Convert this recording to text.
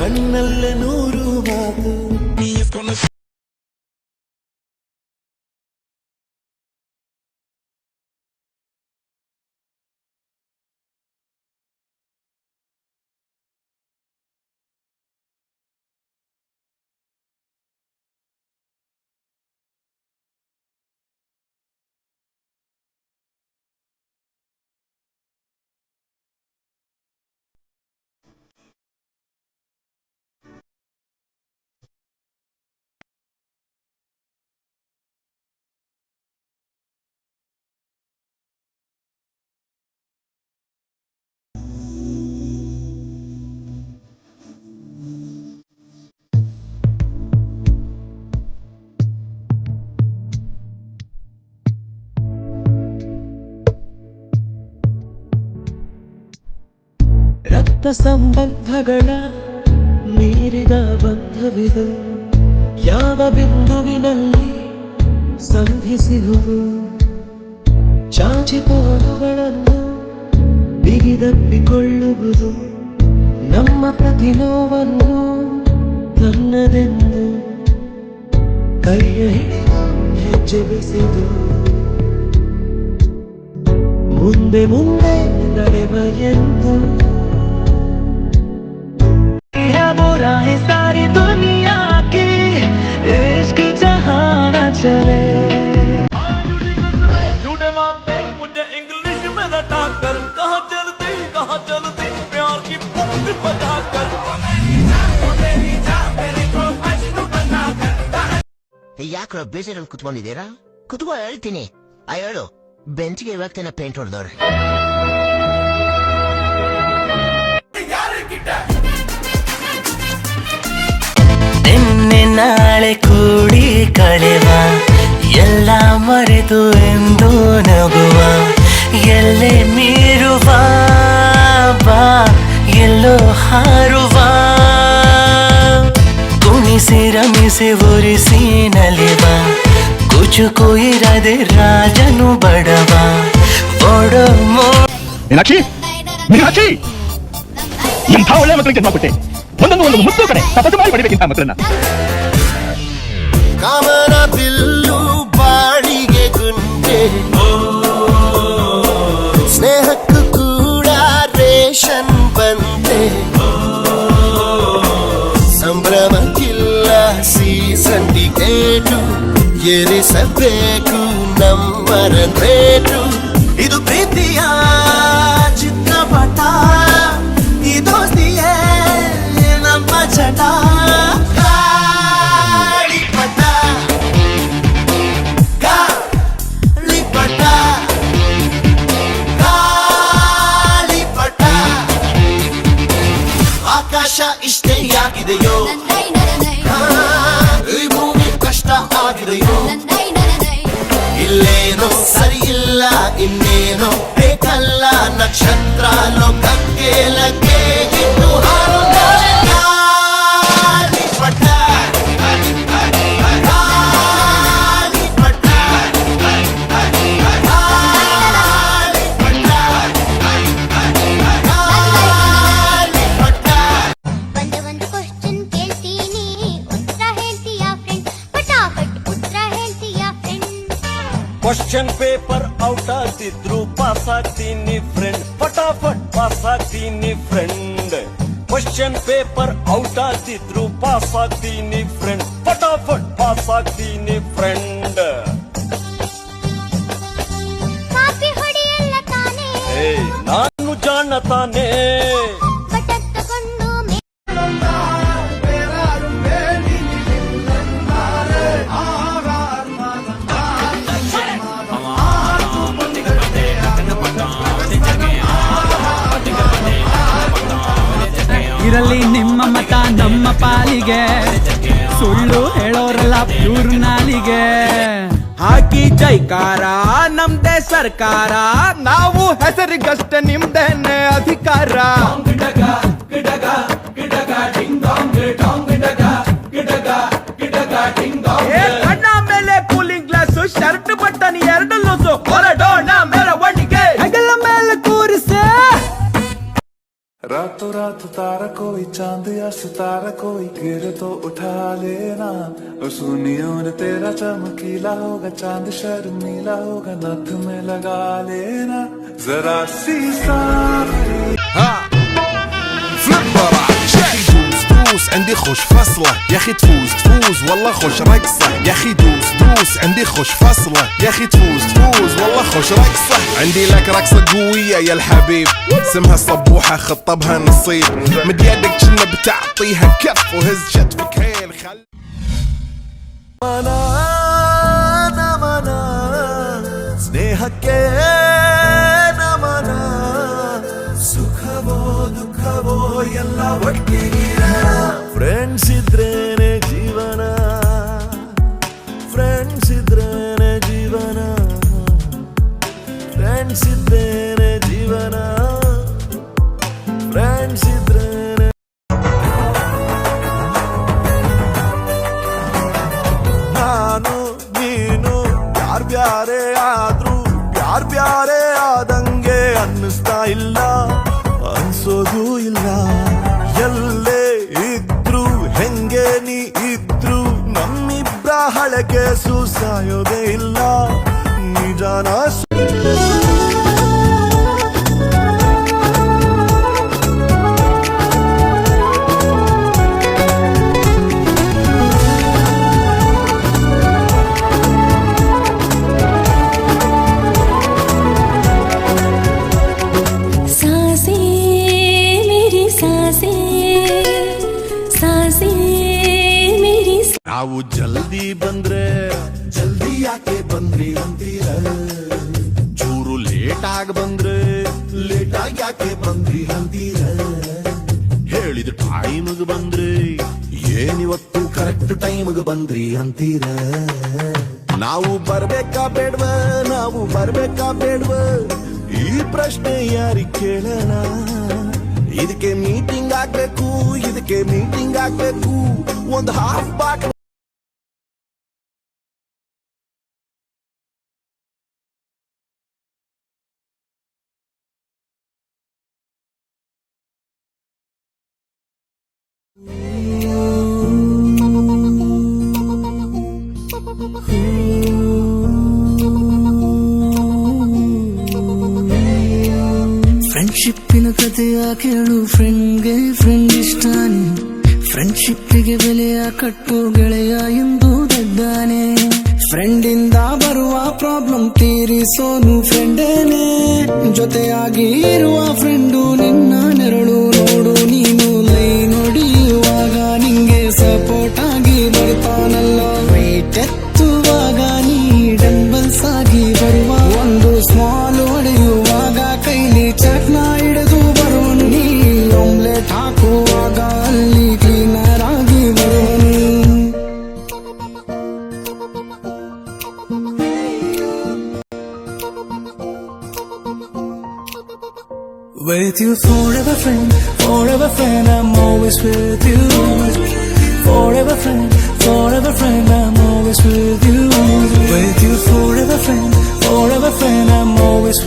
ಕಣ್ಣಲ್ಲೇ ನೂರು ಮಾತು. ರಕ್ತ ಸಂಬಂಧಗಳ ಮೀರಿದ ಬಂಧವಿದು ಯಾವ ಬಿಂದುವಿನಲ್ಲಿ ಸಂಧಿಸಿರುವುದು. ಚಾಚಿತೋಡುಗಳನ್ನು ಬಿಗಿದಪ್ಪಿಕೊಳ್ಳುವುದು ನಮ್ಮ ಪ್ರತಿ ನೋವನ್ನು ತನ್ನದೆಂದು ಕೈಯ ಹಿಡಿದು ಹೆಜ್ಜೆ ಬೆಸೆದು ಮುಂದೆ ಮುಂದೆ ನಡೆವ ಎಂದು. बुरा है सारी दुनिया की, इश्क जहां न चले. झूठे मामले मुझे इंग्लिश में रटा कर, कहाँ चलती प्यार की पंख बजा कर. ಯಾಕ್ರೋ ಬೇಜಾರಲ್ಲಿ ಕುತ್ಕೊಂಡಿದ್ದೀರಾ? ಕುತ್ಕೋ, ಹೇಳ್ತೀನಿ. ಹೇಳು. ಬೆಂಚ್ಗೆ ಇವಾಗ್ತೇನೆ ಪೇಂಟ್ ಹೊಡೆದವ್ರೆ. ನಿನ್ನೆ ನಾಳೆ ಕೂಡಿ ಕಳೆವ, ಎಲ್ಲ ಮರೆತು ಎಂದು ನಗುವ, ಎಲ್ಲೇ ಮೀರುವ ಬಾ, ಎಲ್ಲೋ ಹಾರುವ, ಕುಣಿಸಿ ರಮಿಸಿ ಉರಿಸಿ ನಲಿವ, ಕುಚುಕು ಇರದೆ ರಾಜನು ಬಡವ. ಓಡೋ ಮೀನಾಕ್ಷಿ, ಮೀನಾಕ್ಷಿ, ಇಂಥ ಒಳ್ಳೆ ಮಕ್ಕಳಿಗೆ ಜನ್ಮ ಕೊಟ್ಟೆ. ಒಂದೊಂದು ಮುದ್ದು ಕಡೆ ತಪಸ್ಸು ಮಾಡಿ ಪಡಿಬೇಕಿಂತ ಮಕ್ಕಳನ್ನ. ಕಾಮನ ಬಿಲ್ಲು ಬಾಳಿಗೆ ಗುಂಡೆ, ಸ್ನೇಹಕ್ಕೂ ಕೂಡ ರೇಷನ್ ಬಂದೆ. ಸಂಭ್ರಮಕ್ಕಿಲ್ಲ ಸೀಸನ್ ಟಿಕೇಟು, ಏರಿಸಬೇಕು ನಮ್ಮರ ರೇಟು. ಇದು ಪ್ರೀತಿಯ ಚಿತ್ರಪಟ, ಈ ದೋಸ್ತಿಯೇ ನಮ್ಮ ಚಟ. ಗಾಳಿಪಟ, ಗಾಳಿಪಟ, ಗಾಳಿಪಟ. ಆಕಾಶ ಇಷ್ಟೇ ಯಾಗಿದೆಯೋ, ಈ ಭೂಮಿ ಕಷ್ಟ ಆಗಿದೆಯೋ, ಇಲ್ಲೇನೋ ಸರಿ ಇಲ್ಲ ಇನ್ನೇನೋ ಬೇಕಲ್ಲ, ನಕ್ಷತ್ರ ಲೋಕಕ್ಕೆ ಲಗ್ಗೆ ಇಟ್ಟು ಹಾರು. ಗಾಳಿಪಟ, ಗಾಳಿಪಟ, ಗಾಳಿಪಟ. ಒಂದು ಕ್ವಶ್ಚನ್ ಕೇಳ್ತೀನಿ, ಉತ್ತರ ಹೇಳ್ತೀಯಾ ಫ್ರೆಂಡ್? ಪಟಾಪಟ್ ಉತ್ತರ ಹೇಳ್ತೀಯಾ ಫ್ರೆಂಡ್? ಕ್ವಶನ್ ಪೇಪರ್ ಔಟ್ ಆಗ್ತಿದ್ರು ಪಾಸ್ ಆಗ್ತೀನಿ ಫ್ರೆಂಡ್, ಫಟಾಫಟ್ ಪಾಸ್ ಆಗ್ತೀನಿ ಫ್ರೆಂಡ್. ಕ್ವಶನ್ ಪೇಪರ್ ಔಟ್ ಆಗ್ತಿದ್ರು ಪಾಸ್ ಆಗ್ತೀನಿ ಫ್ರೆಂಡ್, ಫಟಾಫಟ್ ಪಾಸ್ ಆಗ್ತೀನಿ ಫ್ರೆಂಡ್. ಕಾಪಿ ಹೊಡೆಯಲ್ಲ ತಾನೇ, ನಾನು ಜಾಣ ತಾನೇ. ಪಟಕ್ ತಗೊಂಡು ಇರಲಿ ನಿಮ್ಮ ಮತ ನಮ್ಮ ಪಾಲಿಗೆ, ಸುಳ್ಳು ಹೇಳೋರಲ್ಲ ಪ್ಯೂರ್ ನಾಲಿಗೆ. ಹಾಕಿ ಜೈಕಾರ ನಮ್ದೇ ಸರ್ಕಾರ, ನಾವು ಹೆಸರಿಗಷ್ಟೇ ನಿಮ್ದೇನೆ ಅಧಿಕಾರ. ಕಣ್ಣ ಮೇಲೆ ಕೂಲಿಂಗ್ ಗ್ಲಾಸ್, ಶರ್ಟ್ ಬಟನ್ ಎರಡು ಲೂಸು, ಹೊರಡೋಣ ಮೆರವಣಿಗೆ ಹೆಗಲ ಮೇಲೆ ಕೂರಿಸೆ. ರಾತೋ रात तारा कोई चांद या सितारा कोई गिरे तो उठा लेना और सुनियो न तेरा चमकीला होगा चांद शर्मीला होगा नथ में लगा लेना जरा सी सारी دوس عندي خوش فصلة يا اخي تفوز والله خوش رقصة يا اخي دوس عندي خوش فصلة يا اخي تفوز والله خوش رقصة عندي لك رقصة قوية يا الحبيب اسمها الصبوحة خطبها نصيب مد يدك كنا بتعطيها كف وهز شتفك هيل خل ನಮನ ಸ್ನೇಹಕ್ಕೆ ನಮನ ಸುಖವೋ ದುಃಖವೋ ಎಲ್ಲ ಒಟ್ಟಿಗಿರೋಣ ಫ್ರೆಂಡ್ಸ್ ಇದ್ರೇನೆ ಜೀವನ ಫ್ರೆಂಡ್ಸ್ ಇದ್ರೇನೆ ಜೀವನ ಫ್ರೆಂಡ್ಸ್ ಇದ್ರೇನೆ ಜೀವನ ಫ್ರೆಂಡ್ಸ್ ಇದ್ರೇನೆ ನಾನು ನೀನು ಬ್ಯಾರೆ ಆದ್ರೂ ಬ್ಯಾರೆ ಆದಂಗೆ ಅನ್ನಿಸ್ತಾ ಇಲ್ಲ ಅನ್ಸೋದು ಇಲ್ಲ ಎಲ್ಲೇ ಇದ್ರು ಹೆಂಗೆ ನೀ ಇದ್ರು ನಮ್ಮಿಬ್ರ ಹಳಕೆ ಸಾಯೋದೇ ಇಲ್ಲ ನಿಜಾನ ನಾವು ಜಲ್ದಿ ಬಂದ್ರೆ ಜಲ್ದಿ ಯಾಕೆ ಬಂದ್ರಿ ಅಂತೀರ ಚೂರು ಲೇಟ್ ಆಗಿ ಬಂದ್ರೆ ಲೇಟ್ ಆಗಿ ಯಾಕೆ ಬಂದ್ರಿ ಅಂತೀರ ಹೇಳಿದ ಟೈಮ್ಗೆ ಬಂದ್ರೆ ಏನಿವತ್ತು ಕರೆಕ್ಟ್ ಟೈಮ್ಗೆ ಬಂದ್ರಿ ಅಂತೀರ ನಾವು ಬರ್ಬೇಕಾ ಬೇಡ್ವ ಈ ಪ್ರಶ್ನೆ ಯಾರಿಗೆ ಕೇಳೋಣ ಇದಕ್ಕೆ ಮೀಟಿಂಗ್ ಆಗ್ಬೇಕು ಒಂದು ಹಾಫ್ ಬಾಟ್ ಫ್ರೆಂಡ್ಶಿಪ್ಪಿನ ಕಥೆಯ ಕೇಳು ಫ್ರೆಂಡ್ಗೆ ಫ್ರೆಂಡ್ ಇಷ್ಟಾನೆ ಫ್ರೆಂಡ್ಶಿಪ್ಪಿಗೆ ಬೆಲೆಯ ಕಟ್ಟು ಗೆಳೆಯ ಎಂದು ದಡ್ಡಾನೆ ಫ್ರೆಂಡಿಂದ ಬರುವ ಪ್ರಾಬ್ಲಮ್ ತೀರಿಸೋನು ಫ್ರೆಂಡೇನೆ ಜೊತೆಯಾಗಿ ಇರುವ ಫ್ರೆಂಡು ನಿನ್ನ ನೆರಳು ನೋಡು ನೀನು ಲೈ ನೋಡಿಯುವಾಗ ನಿಂಗೆ ಸಪೋರ್ಟ್ ಆಗಿ ಬರ್ತಾನಲ್ಲ ವೇಟ್ ಎತ್ತುವಾಗ ನೀ ಡಂಬಲ್ಸ್ ಆಗಿ ಬರುವ ಒಂದು ಸ್ಮಾಲ್ ಹೊಡೆಯುವಾಗ ಕೈಲಿ ಚಟ್ನ ಹಿಡಿದು ಬರುವನು ನೀ ಆಮ್ಲೆಟ್ ಹಾಕುವಾಗ ಅಲ್ಲಿ ಕ್ಲೀನರ್ ಆಗಿ ಬರುವನು With you forever friend, I'm always with you. Forever friend, I'm always with you. With you forever friend, I'm always with you.